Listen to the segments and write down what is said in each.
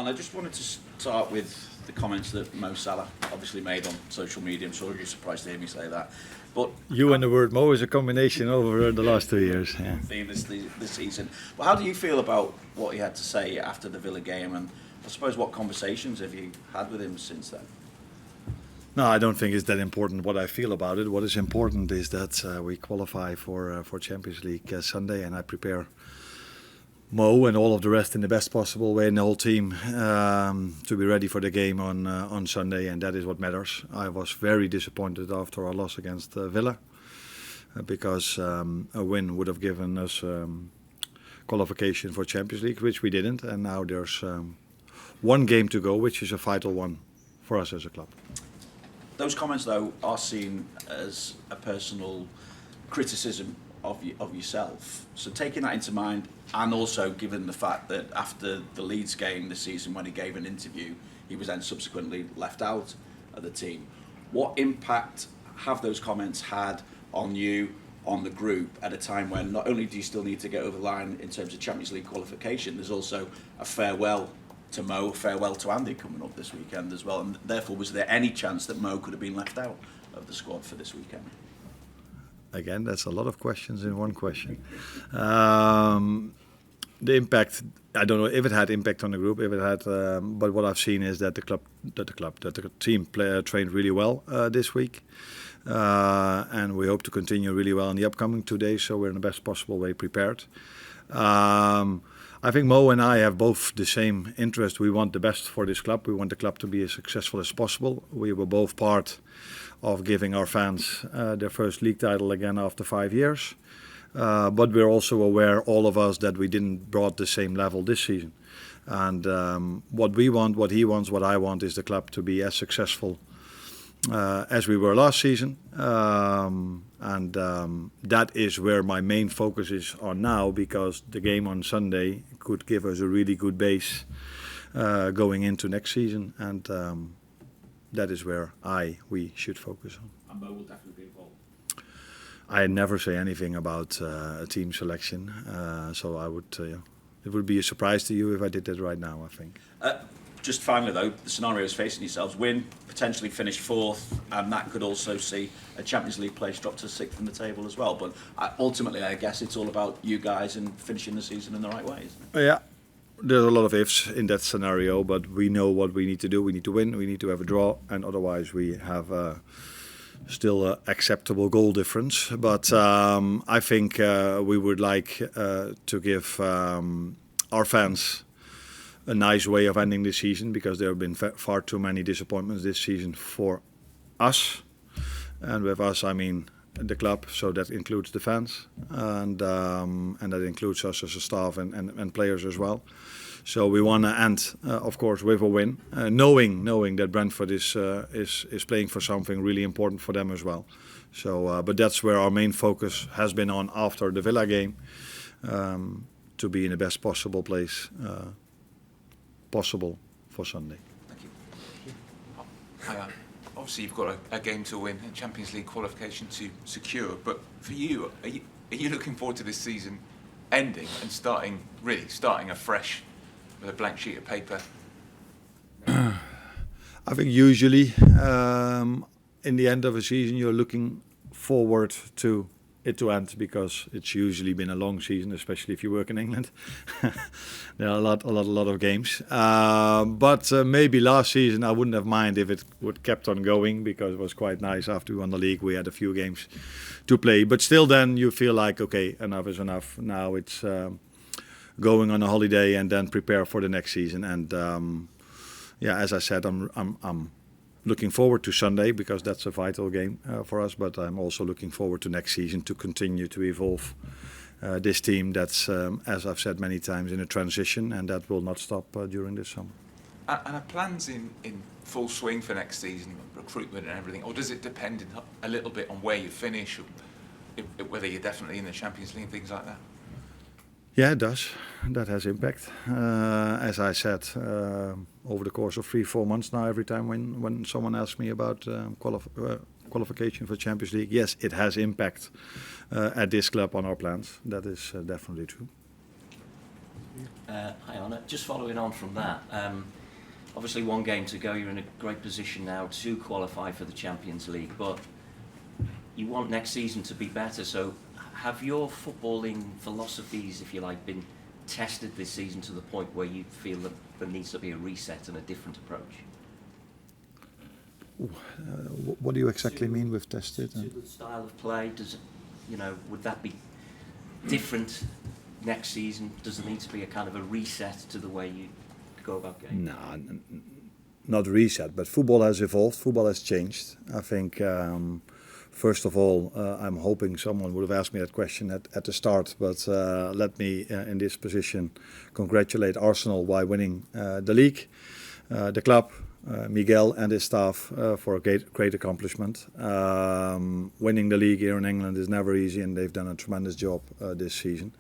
I just wanted to start with the comments that Mo Salah obviously made on social media. I'm sure you're surprised to hear me say that. But you and the word Mo is a combination over the last 2 years. Yeah. Theme this season. But how do you feel about what he had to say after the Villa game? And I suppose what conversations have you had with him since then? No, I don't think it's that important what I feel about it. What is important is that we qualify for Champions League Sunday, and I prepare Mo and all of the rest in the best possible way, and the whole team to be ready for the game on Sunday, and that is what matters. I was very disappointed after our loss against Villa because a win would have given us qualification for Champions League, which we didn't, and now there's one game to go, which is a vital one for us as a club. Those comments, though, are seen as a personal criticism of yourself. So taking that into mind, and also given the fact that after the Leeds game this season, when he gave an interview, he was then subsequently left out of the team. What impact have those comments had on you, on the group, at a time when not only do you still need to get over the line in terms of Champions League qualification, there's also a farewell to Mo, a farewell to Andy coming up this weekend as well, and therefore was there any chance that Mo could have been left out of the squad for this weekend? Again, that's a lot of questions in one question. The impact, I don't know if it had impact on the group, if it had, but what I've seen is that the team trained really well this week, and we hope to continue really well in the upcoming 2 days. So we're in the best possible way prepared. I think Mo and I have both the same interest. We want the best for this club. We want the club to be as successful as possible. We were both part of giving our fans their first league title again after 5 years. But we're also aware, all of us, that we didn't brought the same level this season. And what we want, what he wants, what I want is the club to be as successful as we were last season. And that is where my main focus is on now, because the game on Sunday could give us a really good base going into next season. And that is where we should focus on. And Mo will definitely be involved. I never say anything about a team selection, so I would. It would be a surprise to you if I did that right now, I think. Just finally, though, the scenarios facing yourselves: win, potentially finish fourth, and that could also see a Champions League place drop to sixth in the table as well. But ultimately, I guess it's all about you guys and finishing the season in the right way, isn't it? Yeah. There's a lot of ifs in that scenario, but we know what we need to do. We need to win, we need to have a draw, and otherwise we have still an acceptable goal difference. But I think we would like to give our fans a nice way of ending the season, because there have been far too many disappointments this season for us. And with us, I mean the club, so that includes the fans, and that includes us as a staff and players as well. So we want to end, of course, with a win, knowing that Brentford is playing for something really important for them as well. So, but that's where our main focus has been on after the Villa game, to be in the best possible place possible for Sunday. Thank you. Hi, obviously you've got a game to win and Champions League qualification to secure, but for you, are you looking forward to this season ending and starting afresh with a blank sheet of paper? I think usually in the end of a season you're looking forward to it to end, because it's usually been a long season, especially if you work in England. There are a lot of games. But maybe last season I wouldn't have minded if it would kept on going, because it was quite nice after we won the league. We had a few games to play, but still then you feel like, okay, enough is enough. Now it's going on a holiday and then prepare for the next season. And yeah, as I said, I'm looking forward to Sunday, because that's a vital game for us, but I'm also looking forward to next season, to continue to evolve this team that's, as I've said many times, in a transition, and that will not stop during this summer. And are plans in full swing for next season, recruitment and everything, or does it depend a little bit on where you finish, or whether you're definitely in the Champions League, things like that? Yeah, it does. That has impact. As I said, over the course of 3-4 months now, every time when someone asks me about qualification for Champions League, yes, it has impact at this club on our plans. That is definitely true. Hi Arne, just following on from that, obviously one game to go, you're in a great position now to qualify for the Champions League, but you want next season to be better, so have your footballing philosophies, if you like, been tested this season to the point where you feel that there needs to be a reset and a different approach? What do you exactly mean with tested? To the style of play, does it, would that be different next season? Does there need to be a kind of a reset to the way you go about games? No, not reset, but football has evolved, football has changed. I think, first of all, I'm hoping someone would have asked me that question at the start, but let me, in this position, congratulate Arsenal by winning the league, the club, Miguel and his staff for a great accomplishment. Winning the league here in England is never easy, and they've done a tremendous job this season.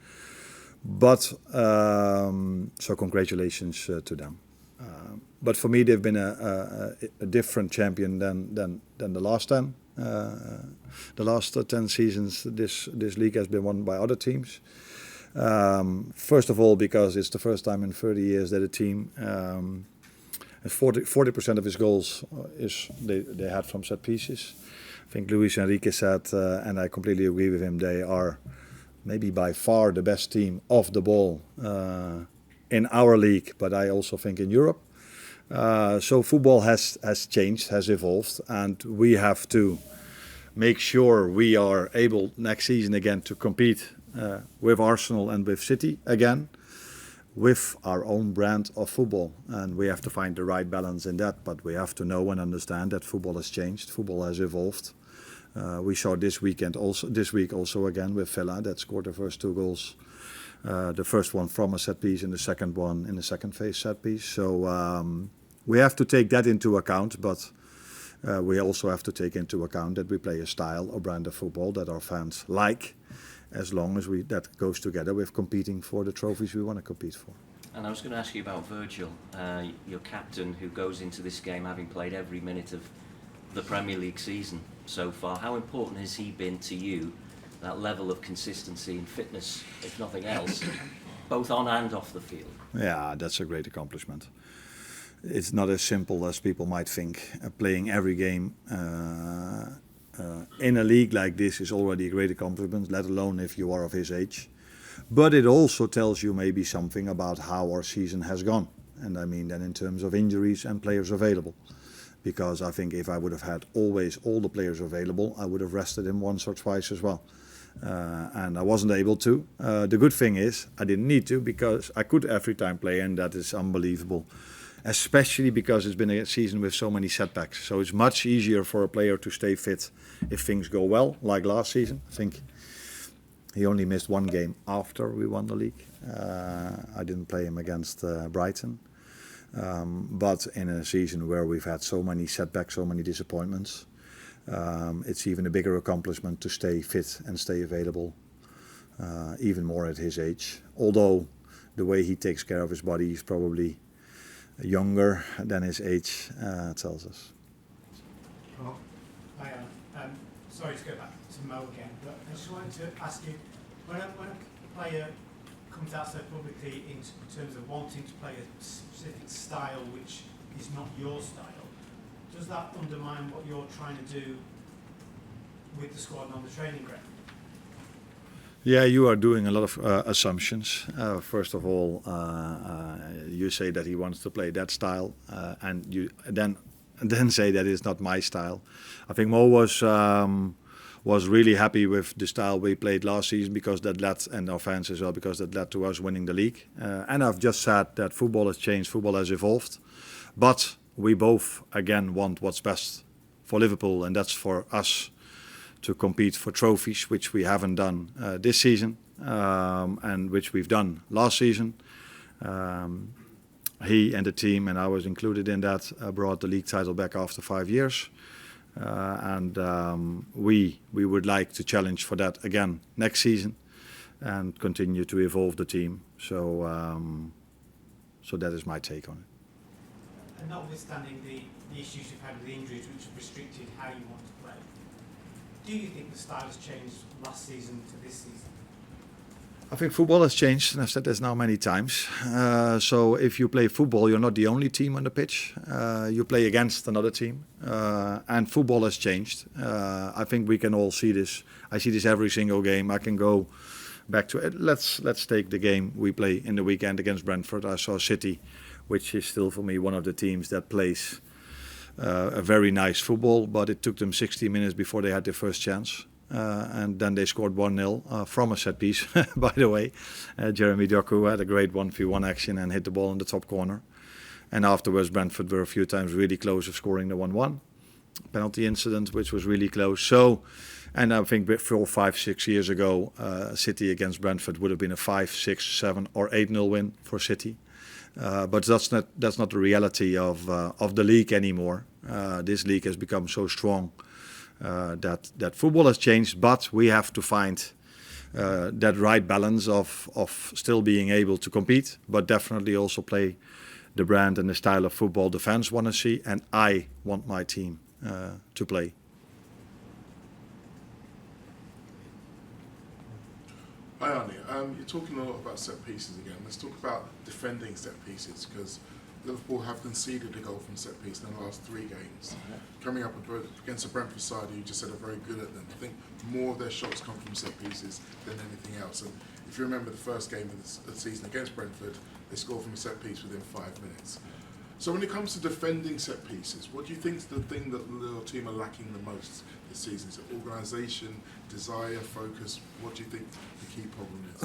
But so congratulations to them. But for me, they've been a different champion than the last 10. The last 10 seasons, this league has been won by other teams. First of all, because it's the first time in 30 years that a team 40% of his goals they had from set pieces. I think Luis Enrique said, and I completely agree with him, they are maybe by far the best team off the ball in our league, but I also think in Europe. So football has changed, has evolved, and we have to make sure we are able next season again to compete with Arsenal and with City again, with our own brand of football, and we have to find the right balance in that. But we have to know and understand that football has changed, football has evolved. We saw this week also again with Villa that scored the first 2 goals. The first one from a set piece, and the second one in the second phase set piece. So we have to take that into account, but we also have to take into account that we play a style or brand of football that our fans like, as long as that goes together with competing for the trophies we want to compete for. And I was going to ask you about Virgil, your captain, who goes into this game having played every minute of the Premier League season so far. How important has he been to you, that level of consistency and fitness, if nothing else, both on and off the field? Yeah, that's a great accomplishment. It's not as simple as people might think. Playing every game in a league like this is already a great accomplishment, let alone if you are of his age. But it also tells you maybe something about how our season has gone. And I mean then in terms of injuries and players available. Because I think if I would have had always all the players available, I would have rested him once or twice as well. And I wasn't able to. The good thing is I didn't need to, because I could every time play, and that is unbelievable. Especially because it's been a season with so many setbacks. So it's much easier for a player to stay fit if things go well, like last season. I think he only missed 1 game after we won the league. I didn't play him against Brighton. But in a season where we've had so many setbacks, so many disappointments, it's even a bigger accomplishment to stay fit and stay available, even more at his age. Although the way he takes care of his body is probably younger than his age tells us. Well, hi, sorry to go back to Mo again, but I just wanted to ask you, when a player comes out so publicly in terms of wanting to play a specific style which is not your style, does that undermine what you're trying to do with the squad and on the training ground? Yeah, you are doing a lot of assumptions. First of all, you say that he wants to play that style, and you then say that it's not my style. I think Mo was really happy with the style we played last season, because that led, and our fans as well, because that led to us winning the league. And I've just said that football has changed, football has evolved, but we both again want what's best for Liverpool, and that's for us to compete for trophies, which we haven't done this season, and which we've done last season. He and the team, and I was included in that, brought the league title back after 5 years. And we would like to challenge for that again next season and continue to evolve the team. So that is my take on it. And notwithstanding the issues you've had with the injuries which have restricted how you want to play, do you think the style has changed last season to this season? I think football has changed, and I've said this now many times. So if you play football, you're not the only team on the pitch. You play against another team, and football has changed. I think we can all see this. I see this every single game. I can go back to it. Let's take the game we play in the weekend against Brentford. I saw City, which is still for me one of the teams that plays a very nice football, but it took them 60 minutes before they had their first chance. And then they scored 1-0 from a set piece, by the way. Jeremy Doku had a great 1v1 action and hit the ball in the top corner. And afterwards, Brentford were a few times really close of scoring the 1-1 penalty incident, which was really close. So, and I think 4, 5, 6 years ago, City against Brentford would have been a 5, 6, 7 or 8-0 win for City. But that's not the reality of the league anymore. This league has become so strong that football has changed, but we have to find that right balance of still being able to compete, but definitely also play the brand and the style of football the fans want to see, and I want my team to play. Hi Arne, you're talking a lot about set pieces again. Let's talk about defending set pieces, because Liverpool have conceded a goal from set piece in the last 3 games. Coming up against a Brentford side who you just said are very good at them. I think more of their shots come from set pieces than anything else. And if you remember the first game of the season against Brentford, they scored from a set piece within 5 minutes. So when it comes to defending set pieces, what do you think is the thing that the little team are lacking the most this season? Is it organisation, desire, focus? What do you think the key problem is?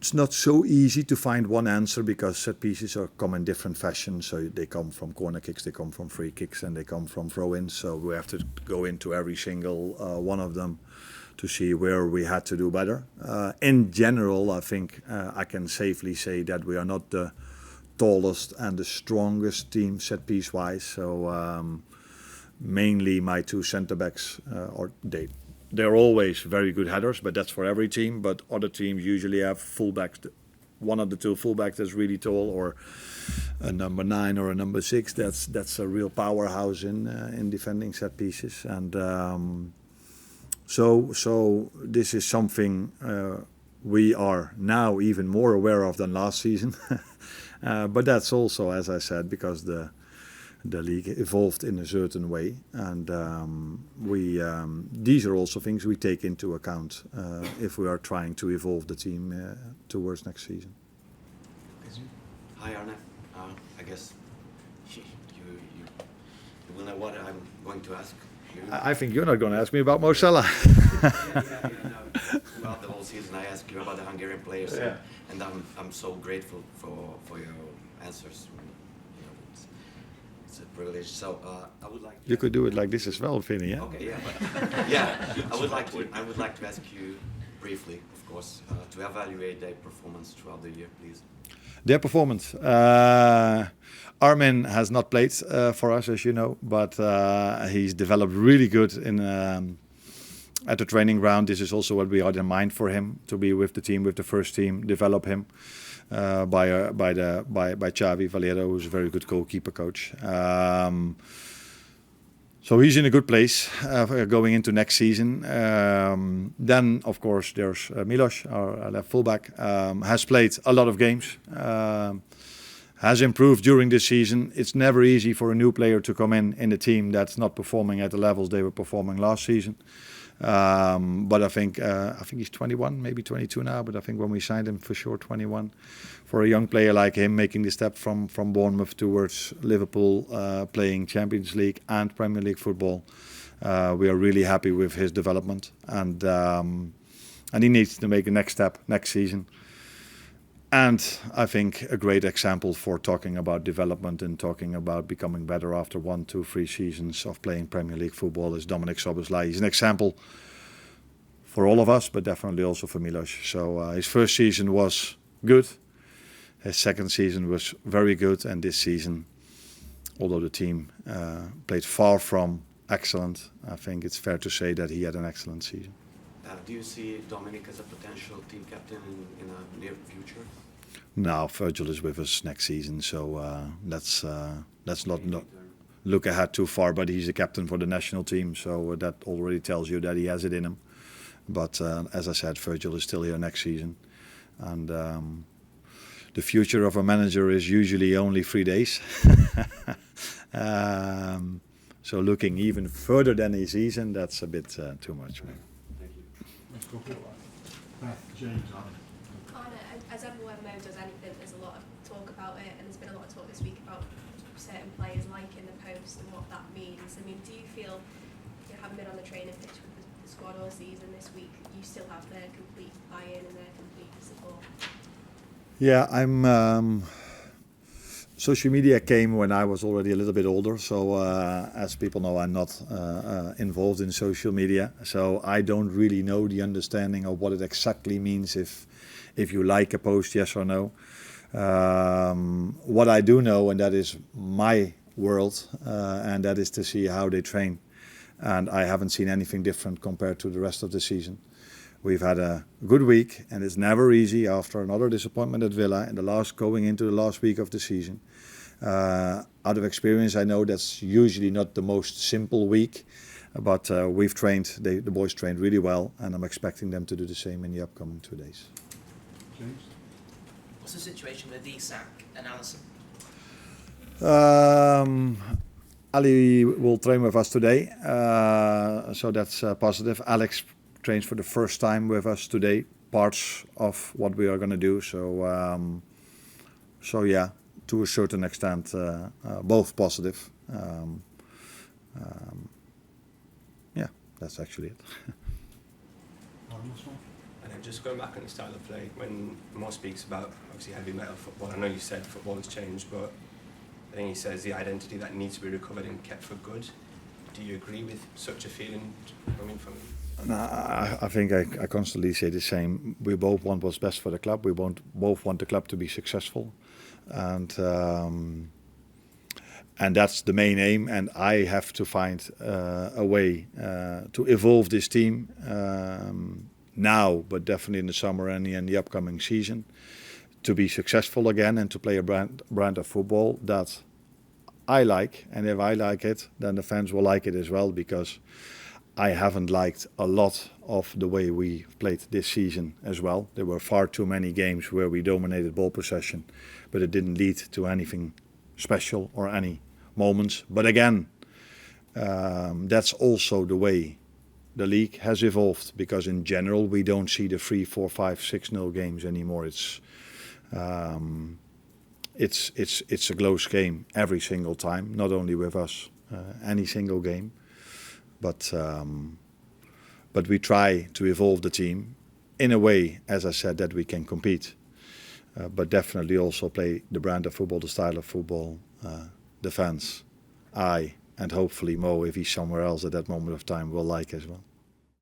It's not so easy to find one answer, because set pieces come in different fashions. So they come from corner kicks, they come from free kicks, and they come from throw-ins. So we have to go into every single one of them to see where we had to do better. In general, I think I can safely say that we are not the tallest and the strongest team set piece wise. So mainly my 2 centre backs, they're always very good headers, but that's for every team. But other teams usually have fullbacks. One of the 2 fullbacks that's really tall, or a number 9 or a number 6. That's a real powerhouse in defending set pieces. And so this is something we are now even more aware of than last season. But that's also, as I said, because the league evolved in a certain way, and these are also things we take into account if we are trying to evolve the team towards next season. Hi Arne, I guess you will know what I'm going to ask you. I think you're not going to ask me about Mo Salah. No. Throughout the whole season I ask you about the Hungarian players, and I'm so grateful for your answers. It's a privilege. So I would like. You could do it like this as well, Vinny. Yeah. Okay. Yeah. But, yeah. I would like to ask you briefly, of course, to evaluate their performance throughout the year, please. Their performance. Armin has not played for us, as you know, but he's developed really good at the training ground. This is also what we had in mind for him, to be with the team, with the first team, develop him. By Xavi Valero, who's a very good goalkeeper coach. So he's in a good place going into next season. Then, of course, there's Milos, our left fullback, has played a lot of games, has improved during this season. It's never easy for a new player to come in a team that's not performing at the levels they were performing last season. But I think he's 21, maybe 22 now. But I think when we signed him, for sure 21. For a young player like him, making the step from Bournemouth towards Liverpool, playing Champions League and Premier League football, we are really happy with his development, and he needs to make the next step next season. And I think a great example for talking about development and talking about becoming better after 1, 2, 3 seasons of playing Premier League football is Dominic Szoboszlai. He's an example for all of us, but definitely also for Milos. So his first season was good. His second season was very good. And this season, although the team played far from excellent, I think it's fair to say that he had an excellent season. Do you see Dominic as a potential team captain in a near future? No, Virgil is with us next season, so let's not look ahead too far. But he's a captain for the national team, so that already tells you that he has it in him. But as I said, Virgil is still here next season, and the future of a manager is usually only 3 days. So looking even further than a season, that's a bit too much. Thank you. Let's go for James. Arne, as everywhere Mo does anything, there's a lot of talk about it, and there's been a lot of talk this week about certain players liking the post and what that means. I mean, do you feel, you haven't been on the training pitch with the squad all season this week, you still have their complete buy-in and their complete support? Yeah, social media came when I was already a little bit older, so as people know, I'm not involved in social media, so I don't really know the understanding of what it exactly means if you like a post, yes or no. What I do know, and that is my world, and that is to see how they train, and I haven't seen anything different compared to the rest of the season. We've had a good week, and it's never easy after another disappointment at Villa in going into the last week of the season. Out of experience, I know that's usually not the most simple week, but we've trained, the boys trained really well, and I'm expecting them to do the same in the upcoming 2 days. James? What's the situation with Isak and Alisson? Ali will train with us today, so that's positive. Alex trains for the first time with us today, parts of what we are going to do. So yeah, to a certain extent, both positive. Yeah, that's actually it. Arne Slot? And then just going back on the style of play, when Mo speaks about obviously heavy metal football, I know you said football has changed, but I think he says the identity that needs to be recovered and kept for good. Do you agree with such a feeling coming from him? No, I think I constantly say the same. We both want what's best for the club. We both want the club to be successful, and that's the main aim. And I have to find a way to evolve this team now, but definitely in the summer and in the upcoming season, to be successful again and to play a brand of football that I like. And if I like it, then the fans will like it as well, because I haven't liked a lot of the way we played this season as well. There were far too many games where we dominated ball possession, but it didn't lead to anything special or any moments. But again, that's also the way the league has evolved, because in general we don't see the 3, 4, 5, 6-0 games anymore. It's a close game every single time, not only with us, any single game. But we try to evolve the team in a way, as I said, that we can compete, but definitely also play the brand of football, the style of football, the fans, and hopefully Mo, if he's somewhere else at that moment of time, will like as well.